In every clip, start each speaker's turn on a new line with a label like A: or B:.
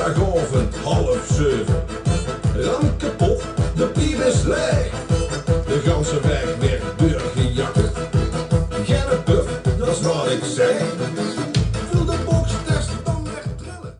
A: Woensdagavond 6:30. Ram kapot, de piep is leeg. De ganse weg werd doorgejakkerd. Geen puff, dat is wat ik zeg. Vul de boxtest dan weer trillen.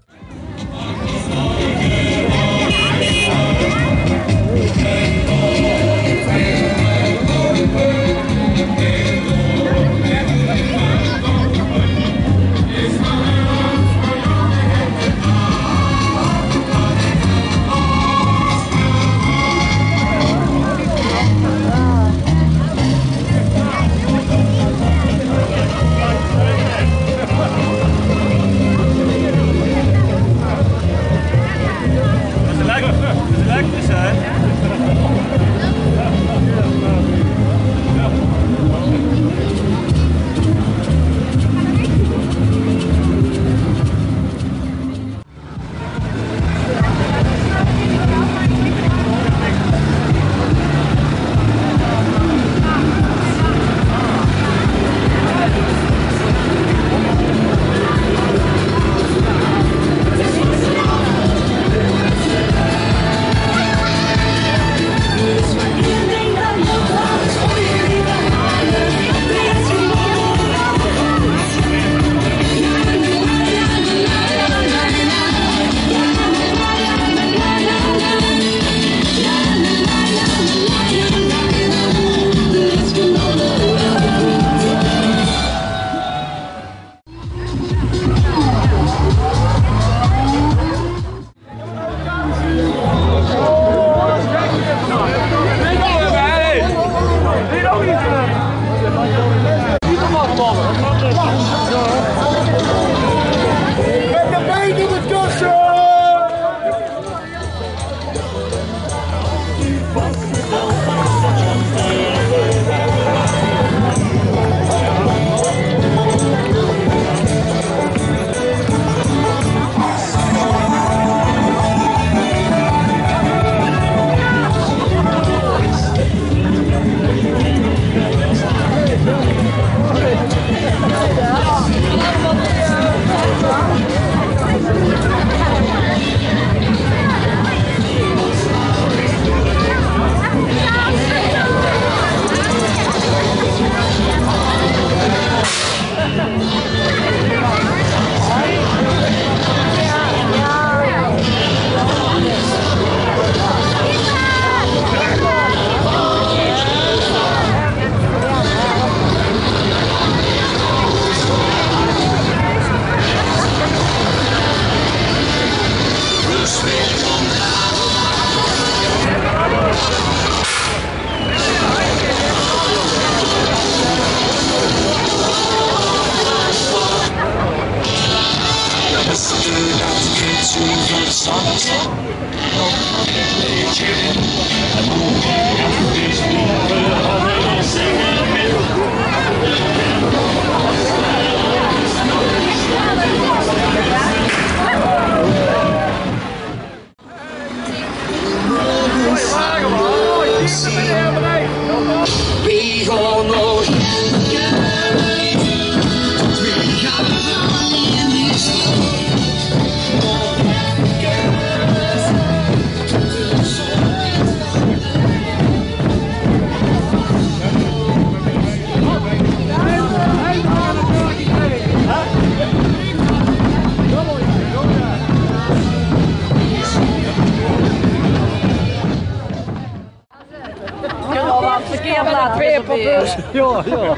B: Ja, ja.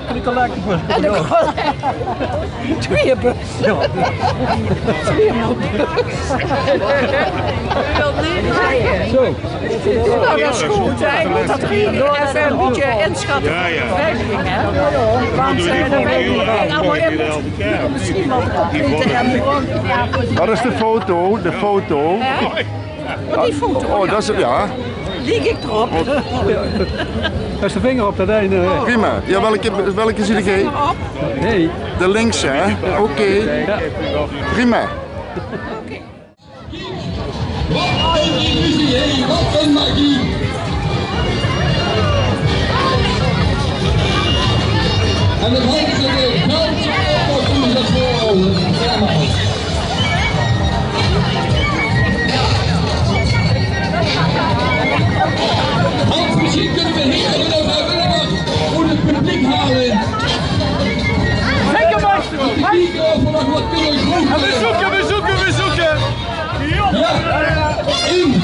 B: Kan ik al lekker voor.
C: En dan gewoon twee bus.
B: Ja.
C: Twee bus.
B: Zo.
C: Nou, dat is goed. Ik moet dat even een beetje inschatten van de beveiliging, hè. Want dan weet ik allemaal in misschien wel de complete hebben.
D: Dat is de foto, de foto.
C: Die foto,
D: oh, dat is het, ja.
C: Lieg ik erop.
B: Daar is de vinger op dat ene.
D: Prima. Ja, welke zie ik?
B: Nee.
D: De linkse, hè? Oké.
B: Ja.
D: Prima.
E: Wat een illusie, hé, wat een magie! En het hangt ze weer geld op, toen ze dat voorhouden. We zoeken. Ja, 1.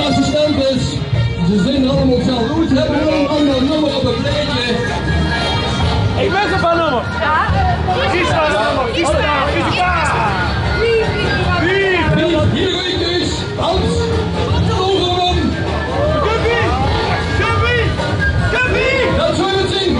E: Assistentes, ze zijn allemaal zelf goed, hebben we een ander nummer op het plaatje.
B: Ik weet het van nummer. Ja? Kies maar een nummer. Kies maar.
E: Wie? Hier goeie keus. Hans. Overman. Guppy. Dat zou je het zien.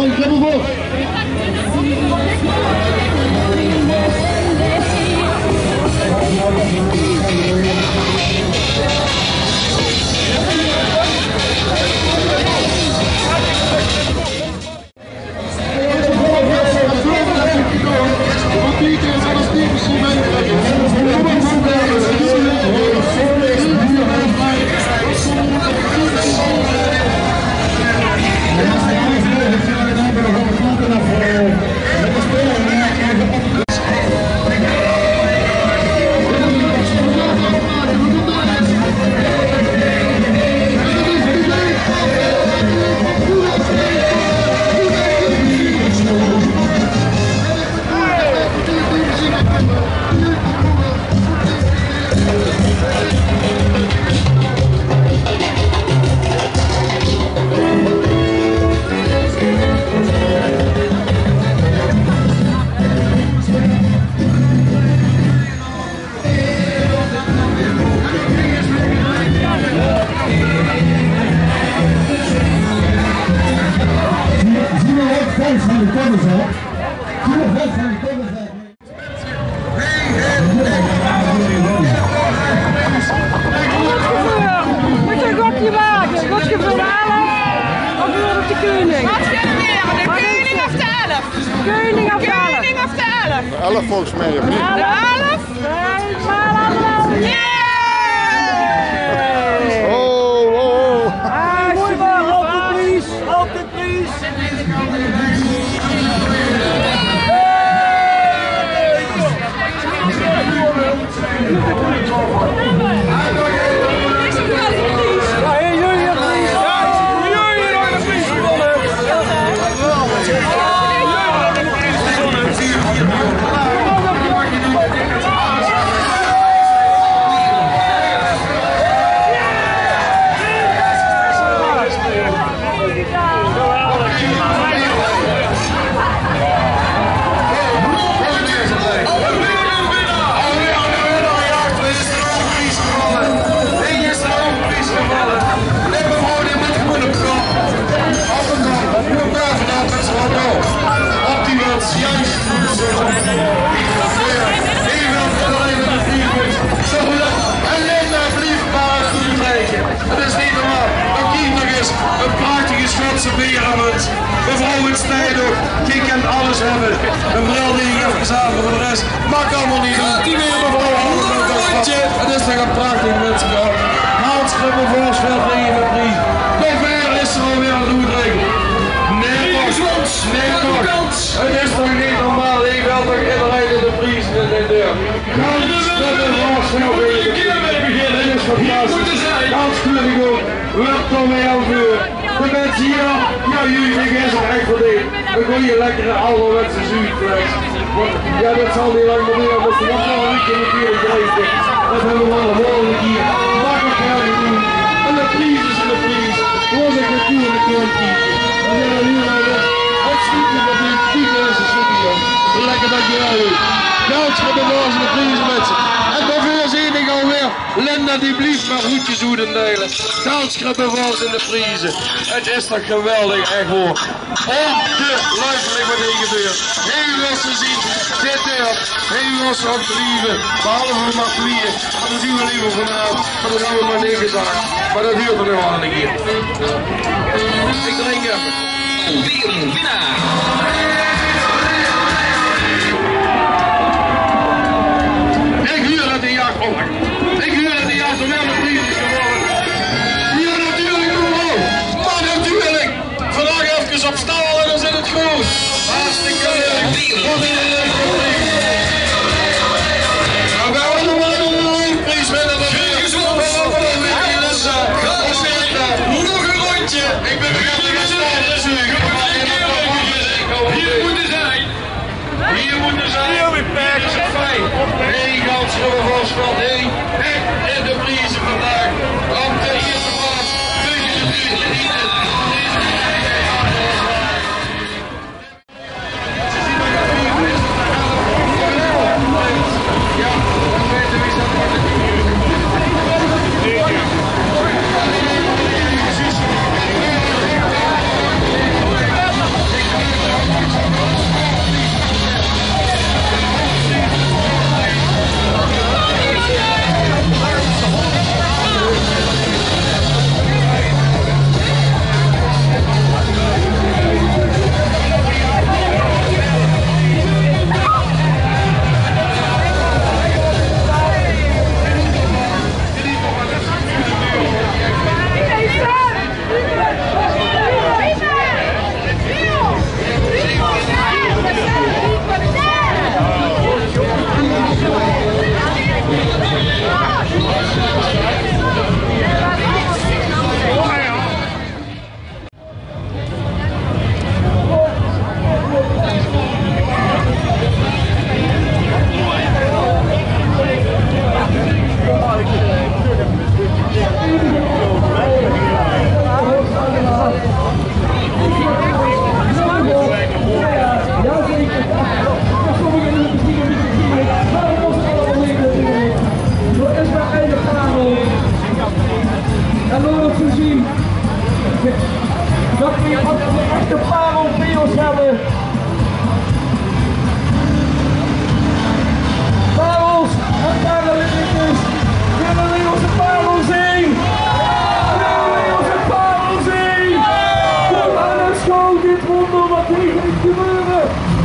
E: van Krabbenbos.
C: Koning of de 11? Koning of de 11?
D: 11 volgens mij, of niet?
C: De 11? Nee!
D: Oh, oh.
C: Mooi maar, op de prijs! Op de prijs!
F: Mevrouw in Snijder, je kent alles hebben. Een bril die ik heb gezamenlijk voor de rest. Maakt allemaal niet uit. Die weer mevrouw het is toch een prachtig mensen gehad. Hans Krabben voorspel tegen de prijs. Nog ver is er alweer aan het uitrekenen. Nee toch. Het is toch niet normaal. Ik wil toch iedereen in de prijs in de deur. Hans Krabben voorspel tegen de prijs. Dit is fantastisch. Hans Krabben ook. Wordt toch weer aan vuur. De mensen hier, ja jullie is het echt verdiend. Een goede lekkere ouderwetse zuurfles. Ja dat zal niet lang meer duren, maar ze nog wel een weekje natuurlijk drinken. Dat hebben we al een volgende keer. Makkelijk gaan we doen. En de prijs is in de prijs. Was ik natuurlijk een kiezen. We zijn nu al het stukje van die type is een stukje jong. Lekker dat je wel doet. Gans voor de doors in de prijs met ze. En daarvoor zie ik alweer. Linda die blieft maar hoedjes hoeden delen. Danskrabben was in de prijzen. Het is toch geweldig, echt hoor. Ongelooflijk wat hier gebeurt. Heel was te zien. Dit deel. Heel was op te lieven. Behalve maar vliegen. Maar dat doen we liever vanavond. Maar dat hebben we maar neergezakt. Maar dat duurt er nog wel een keer. Ik drink even. Weer een winnaar. Ik huur dat de jacht op. Ik huur dat de jacht op wel een prijs is geworden. Ja, natuurlijk mevrouw. Maar natuurlijk. Vandaag even op stal en dan zit het goed. Hartstikke leuk. Wat een leuke prijs. Nou, wij hebben nog wel een prijs winnen. Nog een rondje. Ik ben vergeten dat hier moeten zijn. Hier moeten zijn. Dat is het fijn. Hey, Gansrubber Vosveld. Hey, en de prijzen vandaag. Op de eerste plaats. Kun je natuurlijk niet.
B: wonder wat hier gaat gebeuren.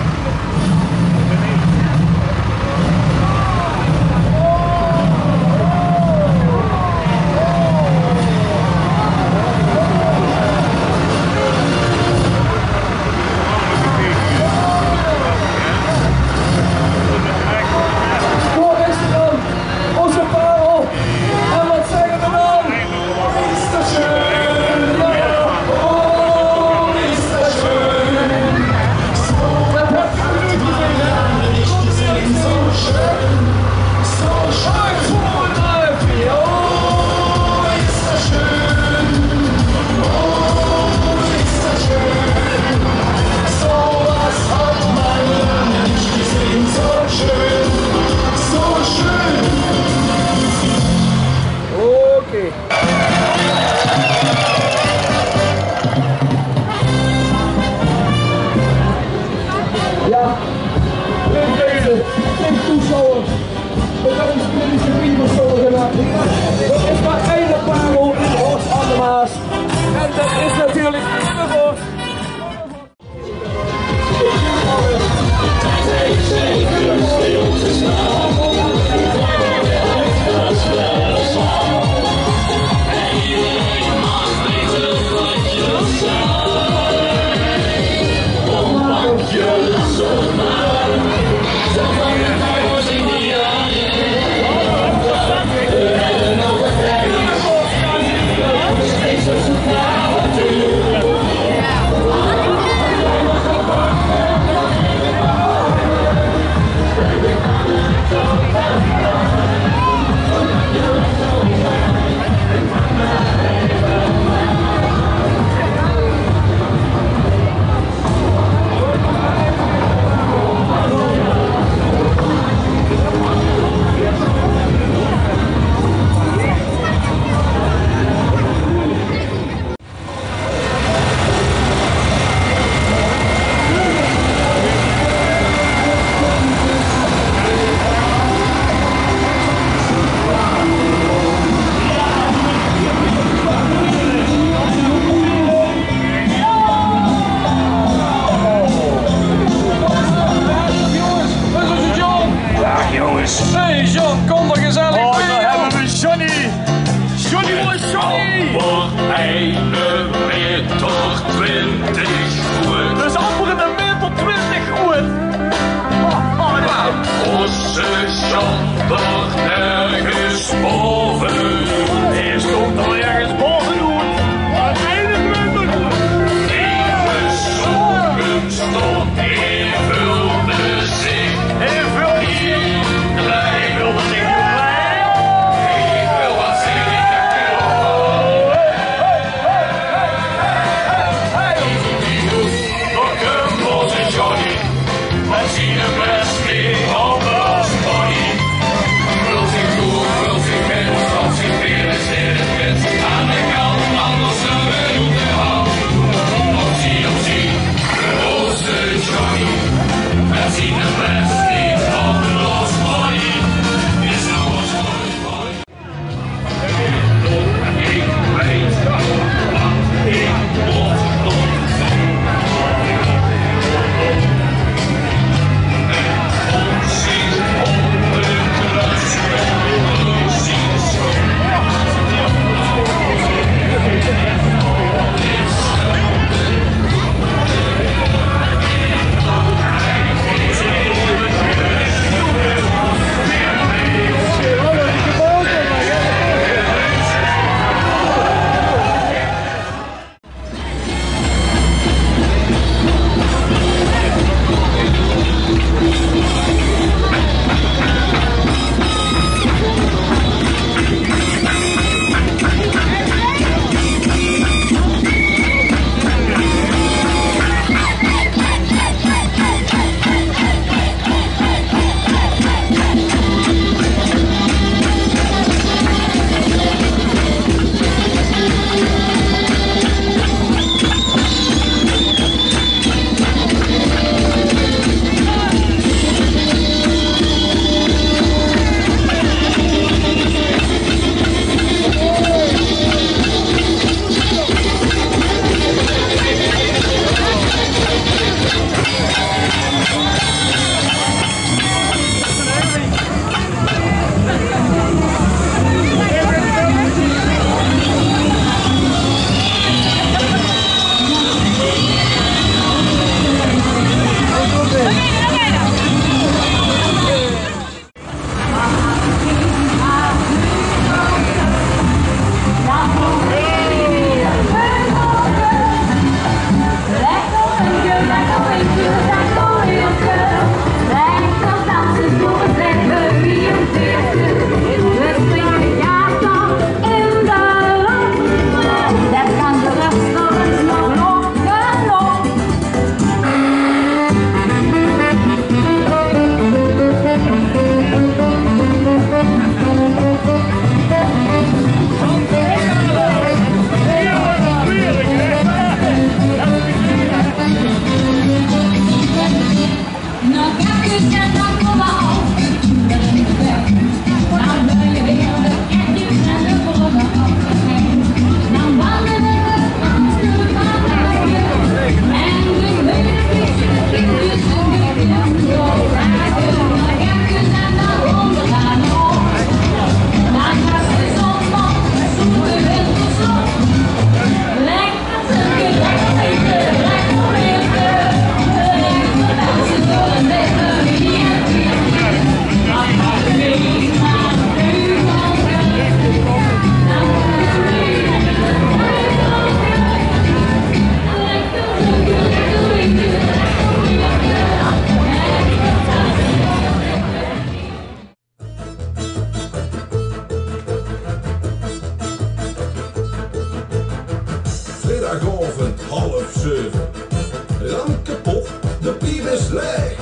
A: kapot, de piep is leeg.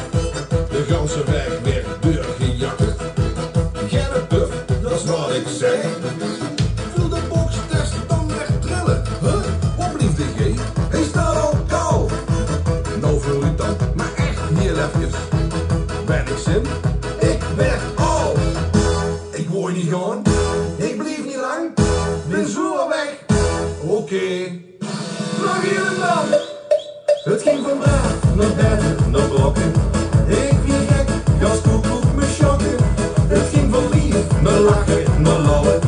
A: De ganse weg weer doorgejakkerd. Geen puff, dat is wat ik zeg. Voel de bokstest dan weg trillen. Huh? Wat blieft de G? Hij staat al koud. Nou voel ik dan, maar echt heel even. Ben ik zin? Ik ben oud. Ik word niet gaan, ik blijf niet lang. Ben zo weg. Oké. Nog hier en dan. Het ging van braaf naar beter naar brokken. Ik weer gek, gas koekoek me schokken. Het ging van lief naar lachen naar lallen.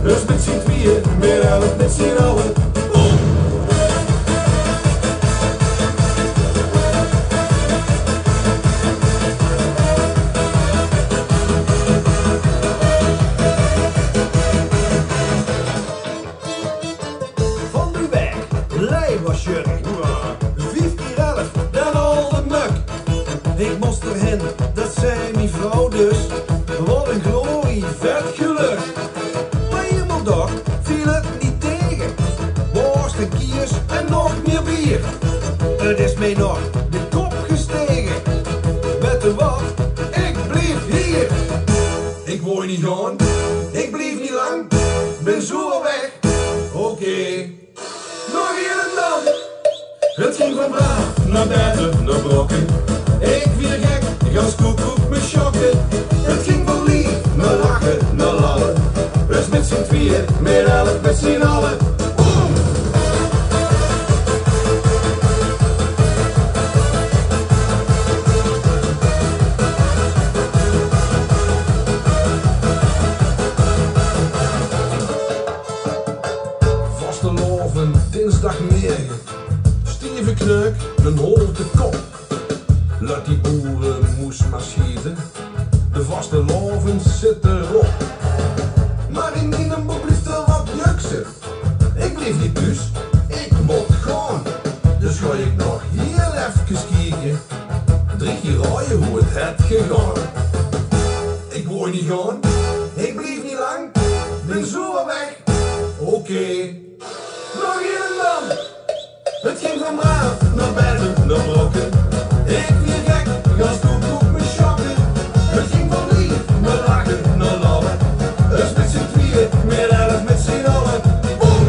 A: Dus met z'n tweeën, meer helft met z'n allen. Van de weg, lijwassjurk. 5 keer 11, dan al de muk. Ik moest erheen, dat zei mijn vrouw dus. Wat een glorie, vet geluk. Maar helemaal dag viel het niet tegen. Worst en kiers en nog meer bier. Het is mij nog de kop gestegen. Weet je wat, ik blijf hier. Ik word niet gaan, ik blijf niet lang. Ben zo weg, oké. Nog hier en dan. Het ging van braaf naar beter naar brokken. Ik weer gek, gas koekoek me schokken. Het ging van lief naar lachen naar lallen. Dus met z'n tweeën, meer helft met z'n allen. Boom! Vasteloven, dinsdagmorgen. Steven Kneuk, een holte kop. Laat die boeren moes maar schieten. De vaste loven zitten erop. Maar in die boek blijft er wat juksen. Ik blijf niet thuis, ik moet gaan. Dus ga ik nog heel even kijken. 3 keer raaien hoe het gegaan. Ik word niet gaan, ik blijf niet lang. Ben zo weg, oké. Nog hier en dan. Het ging van braaf naar beter naar brokken. Ik weer gek, gas koekoek me schokken. Het ging van lief naar lachen naar lallen. Dus met z'n tweeën, meer helft met z'n allen. Boom!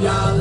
A: Ja,